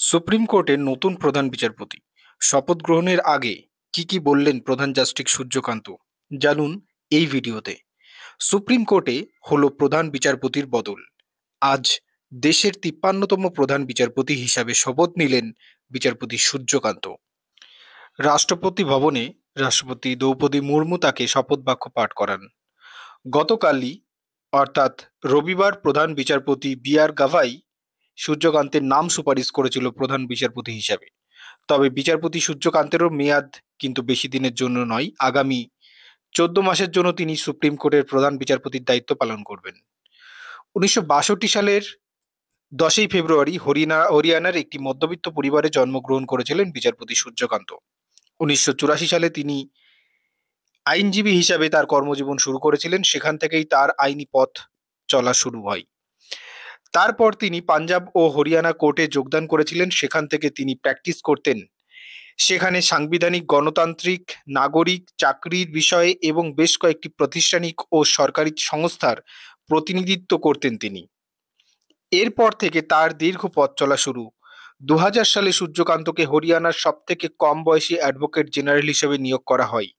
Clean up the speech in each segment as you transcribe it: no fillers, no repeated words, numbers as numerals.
Supreme কোর্টের নতুন প্রধান বিচারপতি শপথ গ্রহণের আগে কি বললেন প্রধান জাস্টিস সূর্যকান্ত? জানুন এই ভিডিওতে। সুপ্রিম কোর্টে হলো প্রধান বিচারপতির বদল। আজ দেশের ৫৩তম প্রধান বিচারপতি হিসাবে শপথ নিলেন বিচারপতি সূর্যকান্ত। রাষ্ট্রপতি ভবনে রাষ্ট্রপতি দ্রৌপদী মুর্মু তাকে শপথ বাক্য পাঠ করান। গতকালই অর্থাৎ রবিবার প্রধান বিচারপতি বি আর গাভাই সূর্যকান্তের নাম সুপারিশ করেছিল প্রধান বিচারপতি হিসাবে। তবে বিচারপতি সূর্যকান্তেরও মেয়াদ কিন্তু বেশি দিনের জন্য নয়, আগামী ১৪ মাসের জন্য তিনি সুপ্রিম কোর্টের প্রধান বিচারপতির দায়িত্ব পালন করবেন। ১৯৬২ সালের ১০ই ফেব্রুয়ারি হরিয়ানার একটি মধ্যবিত্ত পরিবারে জন্মগ্রহণ করেছিলেন বিচারপতি সূর্যকান্ত। ১৯৮৪ সালে তিনি আইনজীবী হিসাবে তার কর্মজীবন শুরু করেছিলেন, সেখান থেকেই তার আইনি পথ চলা শুরু হয়। তারপর তিনি পাঞ্জাব ও হরিয়ানা কোর্টে যোগদান করেছিলেন, সেখান থেকে তিনি প্র্যাকটিস করতেন। সেখানে সাংবিধানিক, গণতান্ত্রিক, নাগরিক, চাকরির বিষয়ে এবং বেশ কয়েকটি প্রাতিষ্ঠানিক ও সরকারি সংস্থার প্রতিনিধিত্ব করতেন তিনি। এরপর থেকে তার দীর্ঘ পথ চলা শুরু। ২০০০ সালে সূর্যকান্তকে হরিয়ানার সবথেকে কম বয়সী অ্যাডভোকেট জেনারেল হিসেবে নিয়োগ করা হয়।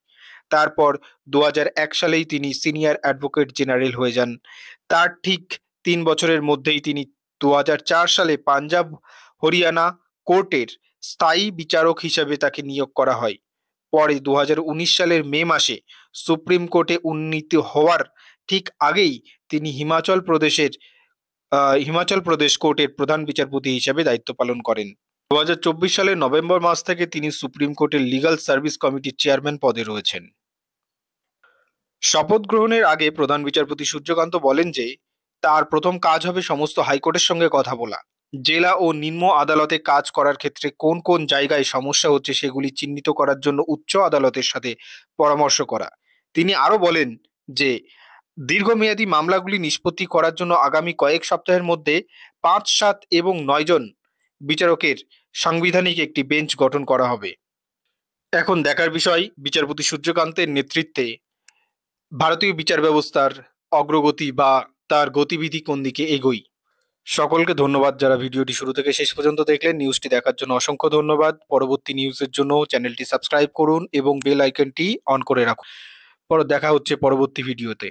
তারপর ২০০১ সালেই তিনি সিনিয়র অ্যাডভোকেট জেনারেল হয়ে যান। তার ঠিক ৩ বছরের মধ্যেই তিনি ২০০৪ সালে পাঞ্জাব হরিয়ানা কোর্টের স্থায়ী বিচারক হিসেবে তাকে নিয়োগ করা হয়। পরে ২০১৯ সালের মে মাসে সুপ্রিম কোর্টে উন্নীত হওয়ার ঠিক আগেই তিনি হিমাচল প্রদেশ কোর্টের প্রধান বিচারপতি হিসেবে দায়িত্ব পালন করেন। ২০২৪ সালের নভেম্বর মাস থেকে তিনি সুপ্রিম কোর্টের লিগাল সার্ভিস কমিটির চেয়ারম্যান পদে রয়েছেন। শপথ গ্রহণের আগে প্রধান বিচারপতি সূর্যকান্ত বলেন যে তার প্রথম কাজ হবে সমস্ত হাইকোর্টের সঙ্গে কথা বলা, জেলা ও নিম্ন আদালতে কাজ করার ক্ষেত্রে কোন কোন জায়গায় সমস্যা হচ্ছে সেগুলি চিহ্নিত করার জন্য উচ্চ আদালতের সাথে পরামর্শ করা। তিনি আরো বলেন যে দীর্ঘমেয়াদী মামলাগুলি নিষ্পত্তি করার জন্য আগামী কয়েক সপ্তাহের মধ্যে ৫, ৭ এবং ৯ জন বিচারকের সাংবিধানিক একটি বেঞ্চ গঠন করা হবে। এখন দেখার বিষয় বিচারপতি সূর্যকান্তের নেতৃত্বে ভারতীয় বিচার ব্যবস্থার অগ্রগতি বা তার গতিবিধি কোন দিকে এগোয়। সকলকে ধন্যবাদ যারা ভিডিওটি শুরু থেকে শেষ পর্যন্ত দেখলেন। নিউজটি দেখার জন্য অসংখ্য ধন্যবাদ। পরবর্তী নিউজের জন্য চ্যানেলটি সাবস্ক্রাইব করুন এবং বেল আইকনটি অন করে রাখুন। দেখা হচ্ছে পরবর্তী ভিডিওতে।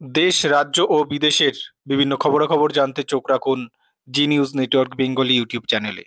দেশ, রাজ্য ও বিদেশের বিভিন্ন খবরাখবর জানতে চোখ রাখুন জি নিউজ নেটওয়ার্ক বেঙ্গলি ইউটিউব চ্যানেলে।